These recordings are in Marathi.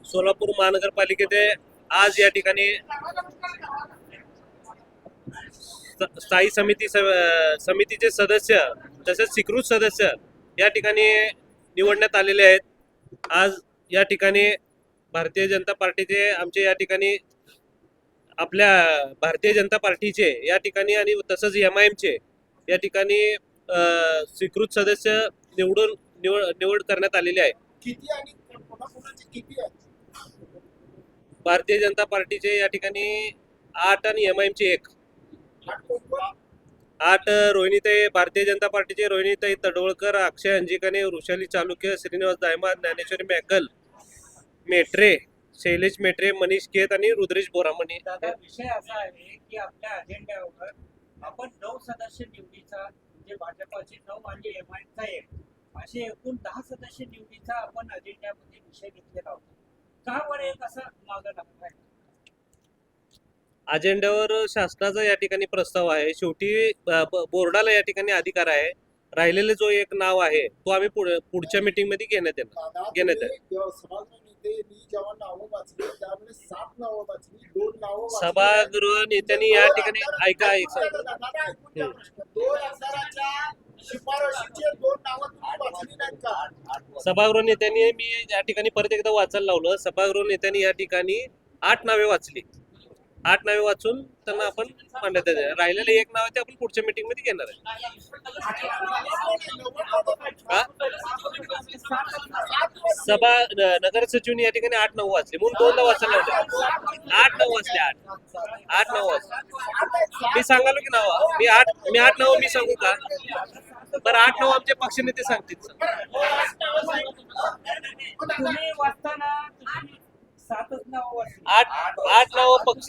सोलापूर महानगरपालिकेचे आज या ठिकाणी स्थायी समितीचे सदस्य तसेच स्वीकृत सदस्य या ठिकाणी निवडण्यात आलेले आहेत। आज या ठिकाणी भारतीय जनता पार्टीचे आमचे या ठिकाणी आपल्या भारतीय जनता पार्टीचे या ठिकाणी आणि तसंच MIMचे या ठिकाणी स्वीकृत सदस्य निवड करण्यात आलेले आहे। किती आणि कोणाकोणाचे किती आहेत? भारतीय जनता पार्टीचे या ठिकाणी 8 आणि MIMचे 1। 8 रोहिणीताई, भारतीय जनता पार्टीचे रोहिणीताई तडवळकर, अक्षय अंजिकाने, वृषाली चालुक्य, श्रीनिवास दायमा, ज्ञानेश्वरी मॅकल, मेट्रे, शैलेश मेट्रे, मनीष केत आणि रुद्रेश बोरामणी। दादा, विषय असा आहे की आपल्या अजेंड्यावर आपण 9 सदस्य निवडीचा, म्हणजे भाजपाचे 9 आणि MIMचा 1 असे एकूण 10 सदस्य निवडीचा आपण अजेंड्यामध्ये विषय घेतलेला होता। का बरं एक असा मागं लागलाय? अजेंड्यावर शासनाचा या ठिकाणी प्रस्ताव आहे। शेवटी बोर्डाला या ठिकाणी अधिकार आहे। राहिलेले जो एक नाव आहे तो आम्ही पुढच्या मीटिंग मध्ये घेण्यात येईल। जेव्हा नावं वाचली त्यावेळेस 7 नावं वाचली, 2 नावं सभागृह नेत्यांनी या ठिकाणी ऐका 2000च्या शिफारशीचे 2 नावं तुम्ही वाचली नाहीत का? सभागृह नेत्यांनी मी या ठिकाणी परत एकदा वाचायला लावलं। सभागृह नेत्यांनी या ठिकाणी 8 नावे वाचली। 8 नावे वाचून त्यांना आपण मान्यता देणार। राहिलेले एक नाव आहे ते आपण पुढच्या मीटिंग मध्ये घेणार आहे। सभा नगर सचिवनी या ठिकाणी 8 नाव वाचले म्हणून 2दा वाचायला लावले। 8 नाव वाचले। 8 नाव वाचले। मी सांगालो की नाव मी 8 नाव मी सांगू का? बरं 8 नाव आमचे पक्षनेते सांगतील। तुम्ही वाचताना 7च नाव वाचली। 8 नाव पक्ष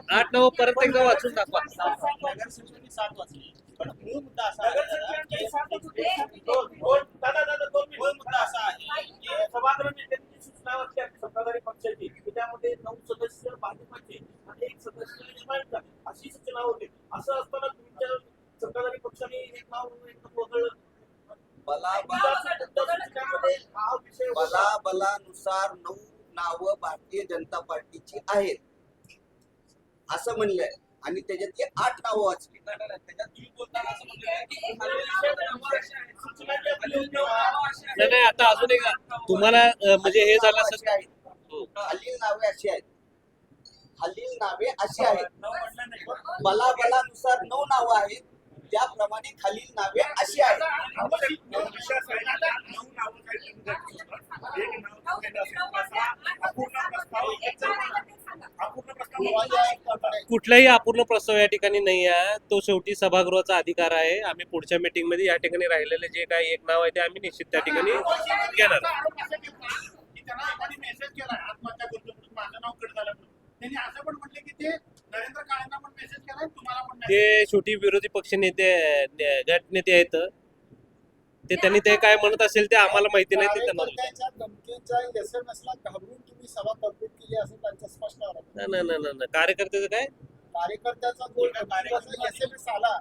8 नाव परत एकदा वाचून दाखवा। नगरसेवकांनी 7 वाचली, पण मूळ मुद्दा असा आहे की सभागृह नेत्यांची सूचना वाचली सत्ताधारी पक्षाची, त्यामध्ये 9 सदस्य भाजपचे आणि 1 सदस्य MIMचा अशी सूचना होती। असं असताना तुमच्या सत्ताधारी पक्षाने एक नाव एकदम वगळलं। बलाबलानुसार 9 नावं भारतीय जनता पार्टीची आहेत असं म्हणलंय आणि त्याच्यात 8 नावं वाचली। नाही आता अजून एक तुम्हाला म्हणजे हे झालं असेल। खालील नावे अशी आहेत, खालील नावे अशी आहेत, बलाबलानुसार 9 नावं आहेत, त्याप्रमाणे खालील नावे अशी आहेत। कुठलाही अपूर्ण प्रस्ताव या ठिकाणी नाही आहे। तो शेवटी सभागृहाचा अधिकार आहे। आम्ही पुढच्या मीटिंग मध्ये या ठिकाणी राहिलेले जे काही एक नाव आहे ते आम्ही निश्चित त्या ठिकाणी घेणार। ते शेवटी विरोधी पक्ष नेते गट नेते आहेत ते त्यांनी ते काय म्हणत असेल ते आम्हाला माहिती नाही। ते नाही कार्यकर्त्याचं काय कार्यकर्त्याचा जो SMS आला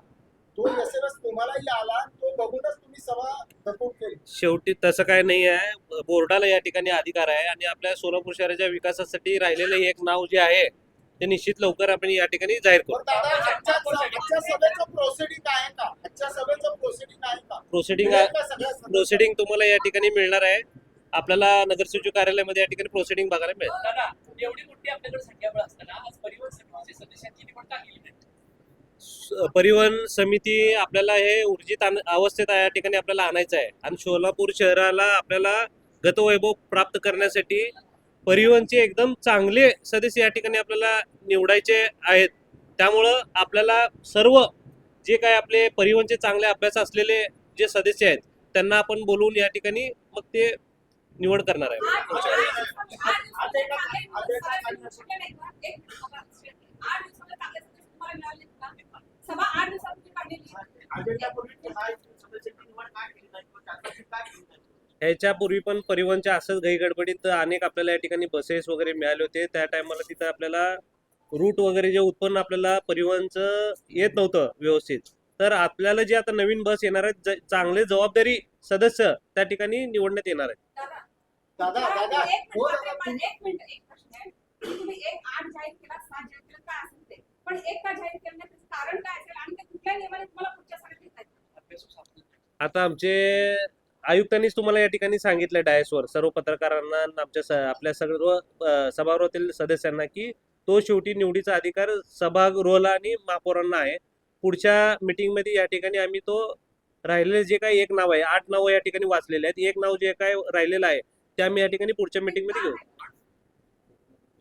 तो SMS तुम्हालाही आला, तो बघूनच तुम्ही सभा तहकूब केली। शेवटी तसं काय नाही आहे। बोर्डाला या ठिकाणी अधिकार आहे आणि आपल्या सोलापूर शहराच्या विकासासाठी राहिलेले एक नाव जे आहे ते निश्चित लवकर आपण या ठिकाणी जाहीर करू। प्रोसिडिंग तुम्हाला या ठिकाणी मिळणार आहे। आपल्याला नगरसचिव कार्यालयामध्ये या ठिकाणी प्रोसिडिंग बघायला मिळेल। एवढी मोठी आपल्याकडे संख्याबळ असताना आज परिवहन समितीच्या सदस्यांची निवड का केली नाही? परिवहन समिती आपल्याला हे ऊर्जित अवस्थेत या ठिकाणी आपल्याला आणायचं आहे आणि सोलापूर शहराला आपल्याला गतवैभव प्राप्त करण्यासाठी परिवहनचे एकदम चांगले सदस्य या ठिकाणी आपल्याला निवडायचे आहेत। त्यामुळं आपल्याला सर्व जे काय आपले परिवहनचे चांगले अभ्यास असलेले जे सदस्य आहेत त्यांना आपण बोलवून या ठिकाणी मग ते निवड करणार आहे। ह्याच्यापूर्वी पण परिवहनच्या असंच घाई गडबडीत अनेक आपल्याला या ठिकाणी बसेस वगैरे मिळाले होते। त्या टायमाला तिथं आपल्याला रूट वगैरे जे उत्पन्न आपल्याला परिवहनचं येत नव्हतं व्यवस्थित, तर आपल्याला जे आता नवीन बस येणार आहेत चांगले जबाबदारी सदस्य त्या ठिकाणी निवडण्यात येणार आहेत. दादा एक हो मिनिट एक प्रश्न आहे. तुम्ही एक 8 जाहीर केला 7 जाहीर केला काय असेल ते, पण एक का जाहीर करण्याचं कारण काय असेल आणि ते कुठल्या नियमाने तुम्हाला पुढच्या सगळ्यात घेत आहेत? आता आमचे आयुक्तांनीच तुम्हाला या ठिकाणी सांगितलं डायसवर सर्व पत्रकारांना आणि आपल्या सर्व सभागृहातील सदस्यांना की तो शेवटी निवडीचा अधिकार सभागृहाला आणि महापौरांना आहे. पुढच्या मीटिंग मध्ये या ठिकाणी आम्ही तो राहिलेले जे काही एक नाव आहे 8 नावं या ठिकाणी वाचलेले आहेत. एक नाव जे काय राहिलेलं आहे ते आम्ही या ठिकाणी पुढच्या मीटिंग मध्ये घेऊ.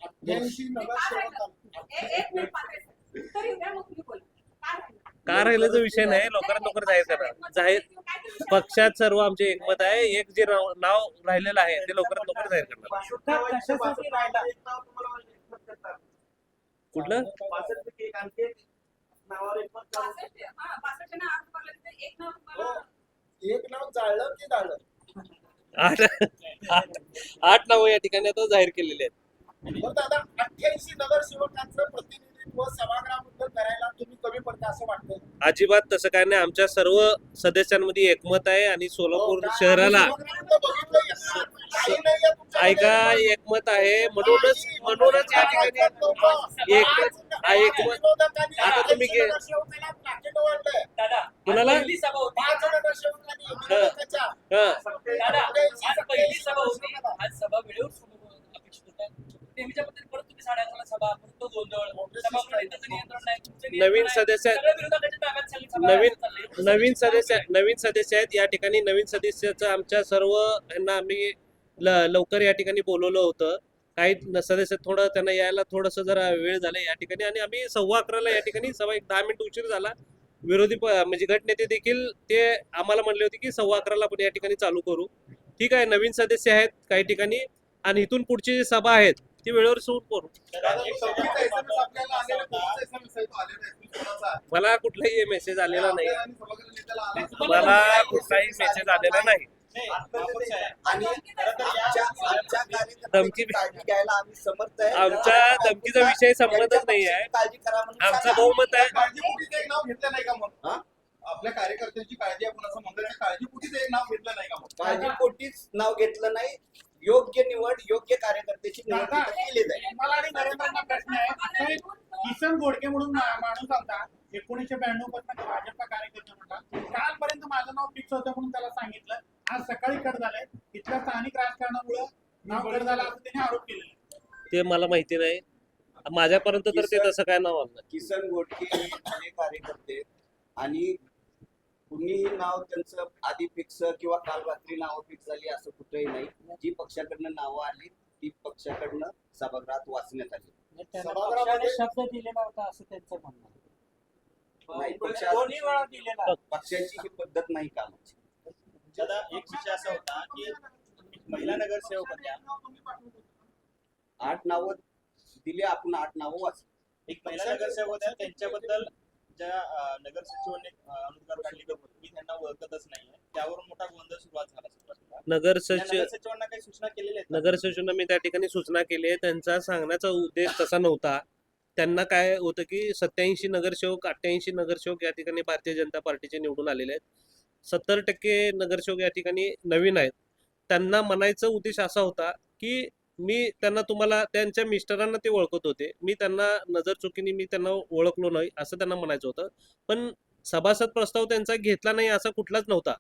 88 नगरसेवक एक मिनिट पाहताय सर. उत्तर येऊ द्या मग तुम्ही बोला. काय राहिलं? का राहिल्याचा विषय नाही, लवकरात लवकर जाहीर करा. जाहीर पक्षात सर्व आमचे एकमत आहे. एक जे नाव राहिलेलं आहे ते लवकरात लवकर जाहीर करणार. कशासाठी राहिला? एक नाव तुम्हाला एकमत करतात. कुठलं 62 एक आणखी एक नावावर एकमत करा. 62 ना अर्ज भरला तिथे एक नाव तुम्हाला एक नाव जाळलं की जाळलं 8 नावं या ठिकाणी आता जाहीर केलेले आहेत. बरं दादा 88 नगरसेवकांचं प्रतिनिधित्व सभागृहाबद्दल करायला तुम्ही कमी पडता असं वाटतं? अजिबात तसं काय नाही. आमच्या सर्व सदस्यांमध्ये एकमत आहे आणि सोलापूर शहराला ऐका एकमत आहे म्हणूनच या ठिकाणी एकमत आता तुम्ही दादा कुणाला? आज पहिली सभा होती. हा दादा आज पहिली सभा होती. आज सभा वेळेवर सुरू अपेक्षित होता. नेहमीच्या पद्धतीने परत तुम्ही 11:30 सभा परत तो गोंधळ सभागृहाचं नियंत्रण नाही, तुमचं नियंत्रण नवीन नाही. सदस्य सगळ्या विरोधकांच्या ताब्यात सगळी सभा चालली. नवीन सदस्य आहेत या ठिकाणी. नवीन सदस्याचं आमच्या सर्व यांना आम्ही लवकर या ठिकाणी बोलवलं होतं. काही सदस्य थोडं त्यांना यायला थोडंसं जरा वेळ झाला या ठिकाणी आणि आम्ही 11:15 या ठिकाणी सभा एक 10 मिनिट उशीर झाला. विरोधी म्हणजे गटनेते देखील ते आम्हाला म्हणले होते की 11:15 आपण या ठिकाणी चालू करू. ठीक आहे, नवीन सदस्य आहेत काही ठिकाणी आणि इथून पुढची जी सभा आहेत ती वेळेवर सुरू करू. मला कुठलाही मेसेज आलेला नाही. मला कुठलाही मेसेज आलेला नाही. आणि आमच्या धमकी- कार्यकर्त्यांची काळजी घ्यायला आम्ही समर्थ आहे. आमच्या धमकीचा विषय संबंधच नाही आहे. काळजी करा म्हणून आमचं सांगा. बहुमत आहे. काळजीपोटीचं एक नाव घेतलं नाही का मग? हा? आपल्या कार्यकर्त्यांची काळजी आपण असं म्हणतो त्या काळजीपोटीच एक नाव घेतलं नाही का मग? काळजीपोटीच नाव घेतलं नाही. योग्य निवड योग्य कार्यकर्त्याची निवड तिथं केली जाईल. मला आणि नरेंद्रांना प्रश्न आहे. तो एक किसन गोडके म्हणून माणूस आलता 1992 पासून भाजपचा कार्यकर्ता होता. कालपर्यंत माझं नाव फिक्स होतं म्हणून त्याला सांगितलं. आज सकाळी कट झालंय. तिथल्या स्थानिक राजकारणामुळे नाव कट झालं असं त्याने आरोप केलेला आहे. ते मला माहिती नाही. माझ्यापर्यंत तर ते तसं काय नाव आलं. किसन गोडके हे जुने कार्यकर्ते आणि कुणीही नाव त्यांचं आधी फिक्स किंवा काल रात्री नावं फिक्स झाली असं कुठेही नाही. जी पक्षाकडनं नावं आली ती पक्षाकडनं सभागृहात वाचण्यात आली. त्यांना पक्षाने शब्द दिलेला होता असं त्यांचं म्हणणं आहे. नाही, दोन्ही वेळा दिलेला. पक्षाची ही पद्धत नाही कामाची. दादा एक विषय असा होता की महिला नगरसेवक होत्या. 8 नावं दिली आपण 8 नावं वाचली. एक महिला नगरसेवक होत्या त्यांच्याबद्दल ज्या नगरसचिवांनी अनुद्गार काढले की मी त्यांना ओळखतच नाहीये, त्यावरून मोठा गोंधळ सुरुवात झाला सुरुवातीला. नगरसचिवांना काही सूचना केलेल्या आहेत? नगरसेवकांना मी त्या ठिकाणी सूचना केली आहे. त्यांचा सांगण्याचा उद्देश तसा नव्हता. त्यांना काय होतं की 87 नगरसेवक 88 नगरसेवक या ठिकाणी भारतीय जनता पार्टीचे निवडून आलेले आहेत. 70% नगरसेवक या ठिकाणी नवीन आहेत. त्यांना म्हणायचा उद्देश असा होता की मी त्यांना तुम्हाला त्यांच्या मिस्टरांना ते ओळखत होते, मी त्यांना नजर चुकीने मी त्यांना ओळखलो नाही असं त्यांना म्हणायचं होतं. पण सभासद प्रस्ताव त्यांचा घेतला नाही असा कुठलाच नव्हता.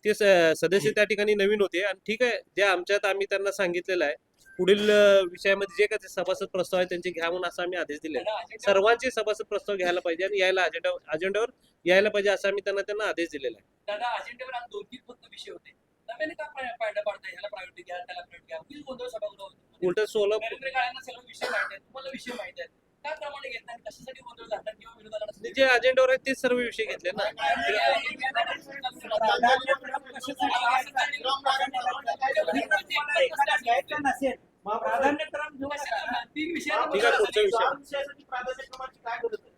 ते सदस्य त्या ठिकाणी नवीन होते आणि ठीक आहे, जे आमच्यात आम्ही त्यांना सांगितलेलं आहे पुढील विषयामध्ये जे काही सभासद प्रस्ताव आहे त्यांचे घ्या म्हणून असं आम्ही आदेश दिले. सर्वांचे सभासद प्रस्ताव घ्यायला पाहिजे आणि यायला अजेंड्यावर यायला पाहिजे असं आम्ही त्यांना आदेश दिलेला आहे. दादा अजेंड्यावर आज 2-3 फक्त विषय होते. नव्याने का पायंडा पाडताय? ह्याला प्रायोरिटी द्या, त्याला प्रायोरिटी द्या. उगीच गोंधळ सभागृह होतो. उलट सोलापूर नरेंद्र काळेंना सगळे विषय माहित आहेत, तुम्हाला विषय माहित आहेत. त्या प्रमाणे घेत नाही, कशासाठी गोंधळ घालतात किंवा विरोधाला जे अजेंड्यावर आहेत तेच सर्व विषय घेतले ना. घ्यायचं नसेल मग प्राधान्यक्रम घेऊ नका. 3 ठीक आहे, पुढचा विषय. विषयासाठी प्राधान्यक्रमाची काय गरज आहे?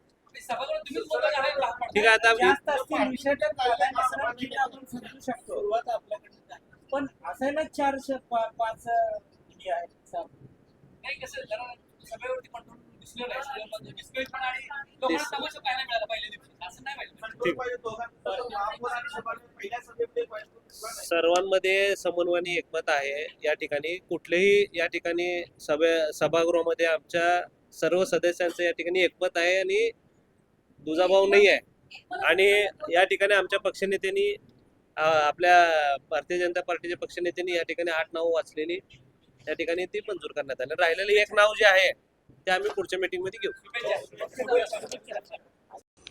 सभागृह तुम्हीच गोंधळ घालायला भाग पाडताय. ठीक आहे, आता जास्त असतील विषय तर प्राधान्यक्रम दिले आपण समजू शकतो. सुरुवात आपल्याकडे झाली. पण असायलाच 4-5 हे आहेत. नाही कसं जरा सभेवरती कंट्रोल दिसलं नाही. सगळं डिस्करेजमेंट आणि लोकांना तमाशा पाहायला मिळाला पहिल्या दिवशी. असं नाही पाहिजे. समन्वय पाहिजे दोघांचं. तर महापौर आणि सभागृह पहिल्या सभेमध्ये पाहिजे. सर्वांमध्ये समन्वयाने एकमत आहे. या ठिकाणी कुठलेही या ठिकाणी सभागृहामध्ये आमच्या सर्व सदस्यांचं या ठिकाणी एकमत आहे आणि दुजाभाव नाही आहे. आणि या ठिकाणी आमच्या पक्षनेत्यांनी आपल्या भारतीय जनता पार्टीच्या पक्षनेत्यांनी या ठिकाणी 8 नावं वाचलेली या ठिकाणी ती मंजूर करण्यात आली. राहिलेले एक नाव जे आहे ते आम्ही पुढच्या मीटिंग मध्ये घेऊ.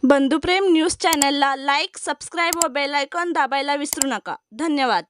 बंधुप्रेम न्यूज चॅनलला लाईक, सबस्क्राईब व बेल आयकॉन दाबायला विसरू नका. धन्यवाद.